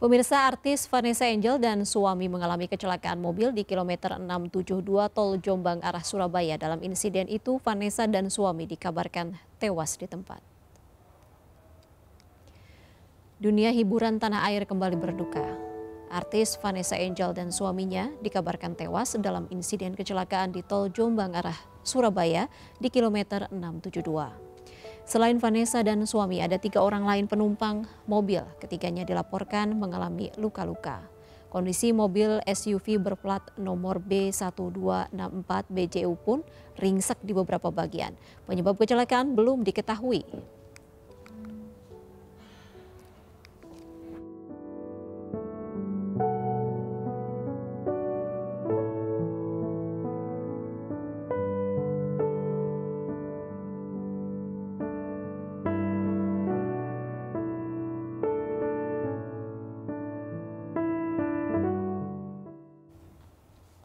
Pemirsa, artis Vanessa Angel dan suami mengalami kecelakaan mobil di kilometer 672 Tol Jombang arah Surabaya. Dalam insiden itu, Vanessa dan suami dikabarkan tewas di tempat. Dunia hiburan tanah air kembali berduka. Artis Vanessa Angel dan suaminya dikabarkan tewas dalam insiden kecelakaan di Tol Jombang arah Surabaya di kilometer 672. Selain Vanessa dan suami, ada 3 orang lain penumpang mobil. Ketiganya dilaporkan mengalami luka-luka. Kondisi mobil SUV berplat nomor B1264 BJU pun ringsek di beberapa bagian. Penyebab kecelakaan belum diketahui.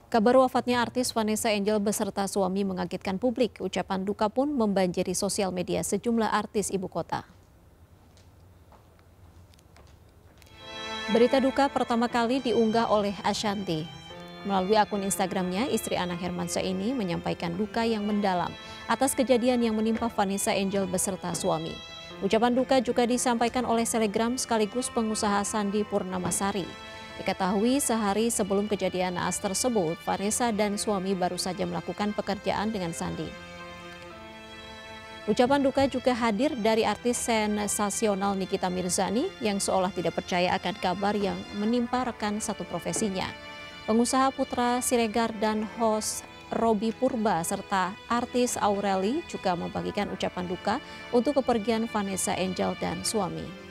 Kabar wafatnya artis Vanessa Angel beserta suami mengagetkan publik. Ucapan duka pun membanjiri sosial media sejumlah artis ibu kota. Berita duka pertama kali diunggah oleh Ashanti. Melalui akun Instagramnya, istri anak Hermansyah ini menyampaikan duka yang mendalam atas kejadian yang menimpa Vanessa Angel beserta suami. Ucapan duka juga disampaikan oleh selebgram sekaligus pengusaha Sandi Purnamasari. Diketahui sehari sebelum kejadian naas tersebut, Vanessa dan suami baru saja melakukan pekerjaan dengan Sandi. Ucapan duka juga hadir dari artis sensasional Nikita Mirzani yang seolah tidak percaya akan kabar yang menimpa rekan satu profesinya. Pengusaha Putra Siregar dan host Robby Purba serta artis Aureli juga membagikan ucapan duka untuk kepergian Vanessa Angel dan suami.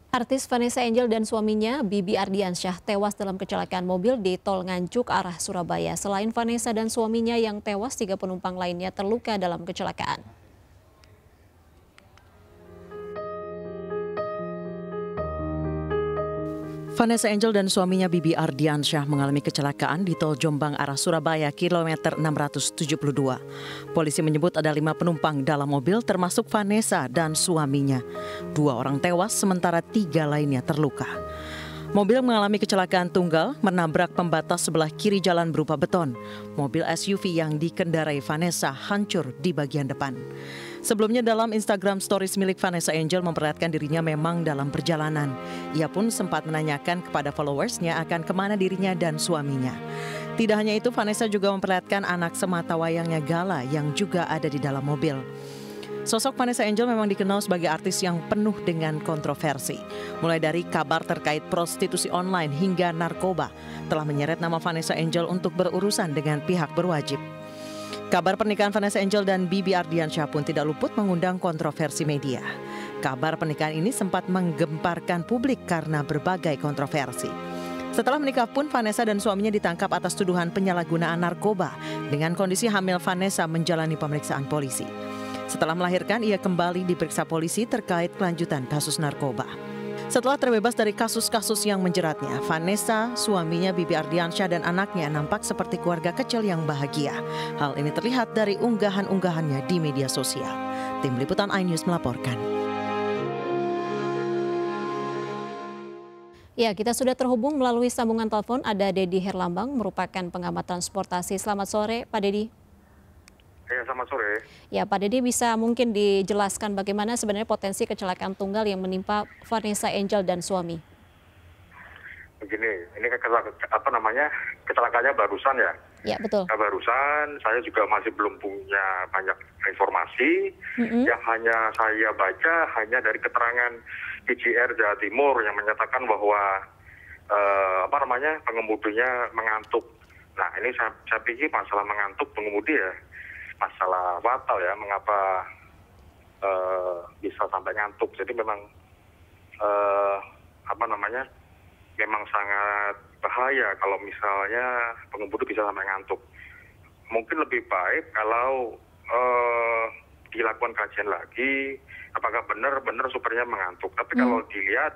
Artis Vanessa Angel dan suaminya Bibi Ardiansyah tewas dalam kecelakaan mobil di Tol Nganjuk arah Surabaya. Selain Vanessa dan suaminya yang tewas, 3 penumpang lainnya terluka dalam kecelakaan. Vanessa Angel dan suaminya Bibi Ardiansyah mengalami kecelakaan di Tol Jombang arah Surabaya kilometer 672. Polisi menyebut ada 5 penumpang dalam mobil termasuk Vanessa dan suaminya. 2 orang tewas sementara 3 lainnya terluka. Mobil mengalami kecelakaan tunggal menabrak pembatas sebelah kiri jalan berupa beton. Mobil SUV yang dikendarai Vanessa hancur di bagian depan. Sebelumnya dalam Instagram Stories milik Vanessa Angel memperlihatkan dirinya memang dalam perjalanan. Ia pun sempat menanyakan kepada followersnya akan kemana dirinya dan suaminya. Tidak hanya itu, Vanessa juga memperlihatkan anak sematawayangnya Gala yang juga ada di dalam mobil. Sosok Vanessa Angel memang dikenal sebagai artis yang penuh dengan kontroversi. Mulai dari kabar terkait prostitusi online hingga narkoba telah menyeret nama Vanessa Angel untuk berurusan dengan pihak berwajib. Kabar pernikahan Vanessa Angel dan Bibi Ardiansyah pun tidak luput mengundang kontroversi media. Kabar pernikahan ini sempat menggemparkan publik karena berbagai kontroversi. Setelah menikah pun Vanessa dan suaminya ditangkap atas tuduhan penyalahgunaan narkoba. Dengan kondisi hamil, Vanessa menjalani pemeriksaan polisi. Setelah melahirkan, ia kembali diperiksa polisi terkait kelanjutan kasus narkoba. Setelah terbebas dari kasus-kasus yang menjeratnya, Vanessa, suaminya Bibi Ardiansyah dan anaknya nampak seperti keluarga kecil yang bahagia. Hal ini terlihat dari unggahan-unggahannya di media sosial. Tim Liputan iNews melaporkan. Ya, kita sudah terhubung melalui sambungan telepon. Ada Dedi Herlambang, merupakan pengamat transportasi. Selamat sore, Pak Dedi. Ya, selamat sore. Ya, Pak Dedi bisa mungkin dijelaskan bagaimana sebenarnya potensi kecelakaan tunggal yang menimpa Vanessa Angel dan suami? Begini, ini kecelakaannya barusan ya? Ya, betul. Barusan, saya juga masih belum punya banyak informasi. Yang hanya saya baca hanya dari keterangan PJR Jawa Timur yang menyatakan bahwa pengemudinya mengantuk. Nah, ini saya pikir masalah mengantuk pengemudi ya, masalah fatal ya, mengapa bisa sampai ngantuk. Jadi memang memang sangat bahaya kalau misalnya pengemudi bisa sampai ngantuk. Mungkin lebih baik kalau dilakukan kajian lagi, apakah benar-benar supirnya mengantuk. Tapi kalau dilihat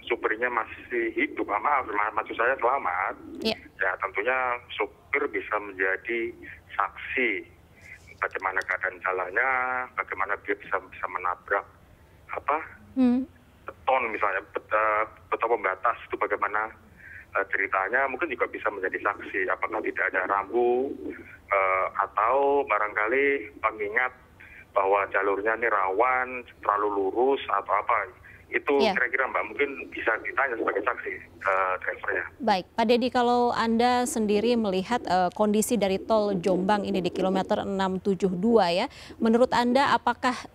supirnya masih hidup, maksud saya selamat, ya tentunya supir bisa menjadi saksi bagaimana keadaan jalannya, bagaimana dia bisa menabrak beton misalnya, beton pembatas itu bagaimana ceritanya, mungkin juga bisa menjadi saksi apakah tidak ada rambu atau barangkali pengingat bahwa jalurnya ini rawan, terlalu lurus atau apa. Itu kira-kira Mbak mungkin bisa ditanya sebagai saksi drivernya. Baik, Pak Dedi, kalau Anda sendiri melihat kondisi dari tol Jombang ini di kilometer 672 ya, menurut Anda apakah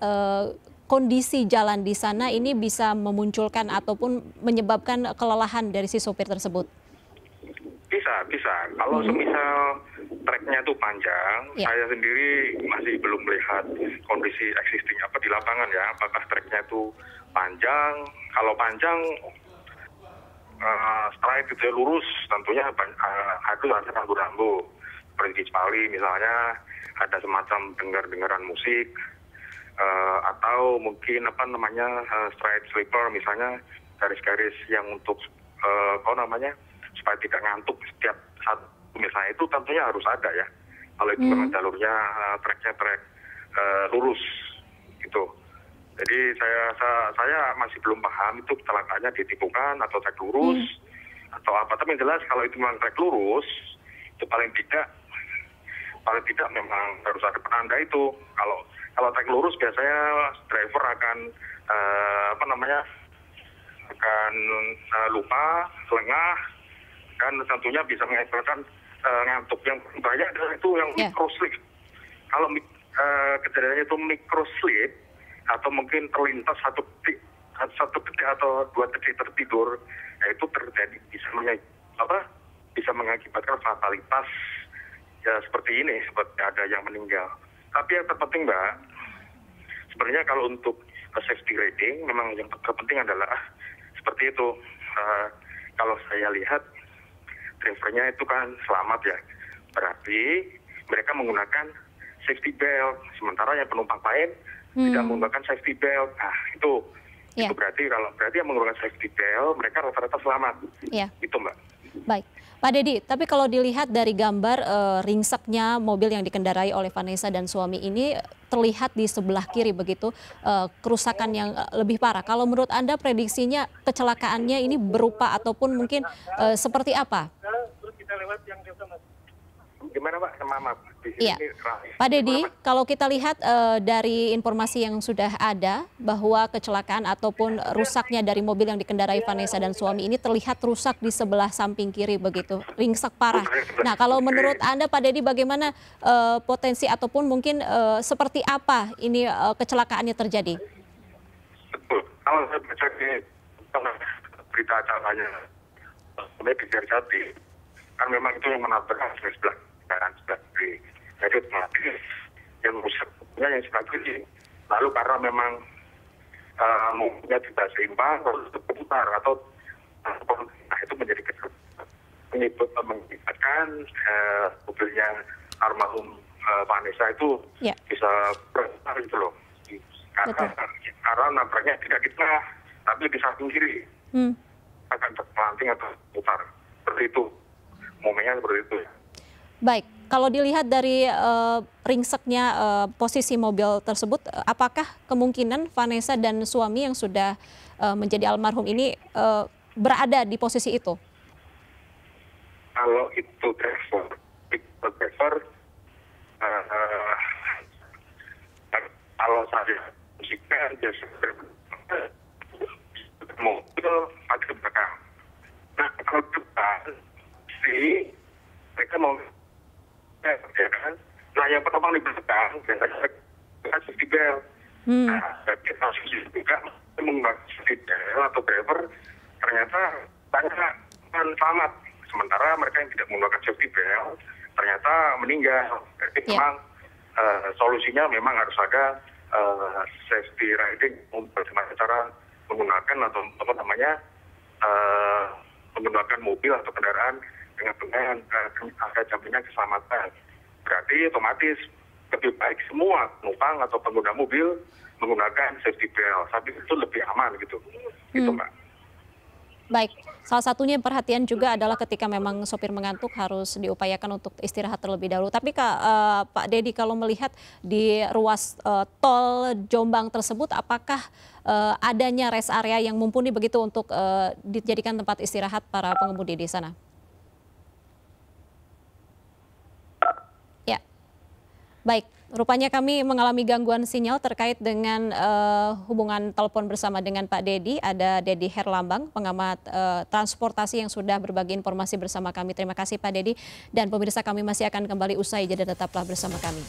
kondisi jalan di sana ini bisa memunculkan ataupun menyebabkan kelelahan dari si sopir tersebut? Bisa. Kalau semisal treknya itu panjang, saya sendiri masih belum melihat kondisi existing di lapangan ya, apakah treknya itu panjang. Kalau panjang straight itu lurus, tentunya harus ada rambu-rambu. Seperti di Cipali misalnya ada semacam dengar-dengaran musik, atau mungkin straight sleeper misalnya, garis-garis yang untuk supaya tidak ngantuk setiap satu misalnya, itu tentunya harus ada ya. Kalau itu memang jalurnya treknya trek lurus gitu. Jadi saya masih belum paham itu kecelakaannya di tikungan atau trek lurus atau apa. Tapi yang jelas kalau itu memang trek lurus, itu paling tidak memang harus ada penanda itu. Kalau trek lurus biasanya driver akan lupa, lengah, dan tentunya bisa mengakibatkan ngantuk. Yang bahaya adalah itu yang microslip. Kalau kejadiannya itu microslip atau mungkin terlintas satu detik atau 2 detik tertidur, ya itu terjadi bisa mengakibatkan fatalitas ya seperti ini, seperti ada yang meninggal. Tapi yang terpenting Mbak, sebenarnya kalau untuk safety rating memang yang terpenting adalah seperti itu. Kalau saya lihat drivernya itu kan selamat ya, berarti mereka menggunakan safety belt, sementara yang penumpang lain tidak menggunakan safety belt. Nah itu berarti yang menggunakan safety belt mereka rata-rata selamat. Itu Mbak. Baik, Pak Dedi, tapi kalau dilihat dari gambar ringseknya mobil yang dikendarai oleh Vanessa dan suami ini terlihat di sebelah kiri begitu, kerusakan yang lebih parah. Kalau menurut Anda prediksinya kecelakaannya ini berupa ataupun mungkin seperti apa? Gimana Pak? Maaf. Iya, Pak Dedi, kalau kita lihat dari informasi yang sudah ada bahwa kecelakaan ataupun rusaknya dari mobil yang dikendarai Vanessa dan suami ini terlihat rusak di sebelah samping kiri begitu, ringsek parah. Nah, kalau menurut Anda Pak Dedi bagaimana potensi ataupun mungkin seperti apa ini kecelakaannya terjadi? Betul. Kalau saya baca di berita acaranya, di Jati, kan memang itu yang menabrak sebelah kanan sebelah kiri. Jadi otomatis yang rusaknya yang sebelah kiri. Lalu karena memang mobilnya tidak seimbang, lalu berputar atau itu menjadi mengakibatkan mobilnya almarhum Vanessa itu bisa berputar gitu loh. Karena nabraknya tidak di tengah, tapi di samping kiri. Akan terpelanting atau putar. Seperti itu. Momennya seperti itu ya. Baik, kalau dilihat dari ringseknya posisi mobil tersebut, apakah kemungkinan Vanessa dan suami yang sudah menjadi almarhum ini berada di posisi itu? Kalau itu driver, kalau saya musikkan biasa mobil ada di belakang. Nah kalau depan sih mereka mau ya kan. Nah yang penumpang di belakang biasanya safety belt. Nah kita juga menggunakan safety belt atau driver ternyata banyak selamat Sementara mereka yang tidak menggunakan safety belt ternyata meninggal. Jadi memang solusinya memang harus ada safety riding, bagaimana cara menggunakan atau apa namanya menggunakan mobil atau kendaraan dengan ada jaminan keselamatan. Berarti otomatis lebih baik semua penumpang atau pengguna mobil menggunakan safety belt. Tapi itu lebih aman gitu, gitu Mbak. Baik, salah satunya perhatian juga adalah ketika memang sopir mengantuk harus diupayakan untuk istirahat terlebih dahulu. Tapi Pak Dedi, kalau melihat di ruas tol Jombang tersebut, apakah adanya rest area yang mumpuni begitu untuk dijadikan tempat istirahat para pengemudi di sana? Ya, baik. Rupanya kami mengalami gangguan sinyal terkait dengan hubungan telepon bersama dengan Pak Dedi. Ada Dedi Herlambang, pengamat transportasi yang sudah berbagi informasi bersama kami. Terima kasih Pak Dedi. Dan pemirsa, kami masih akan kembali usai jeda, tetaplah bersama kami.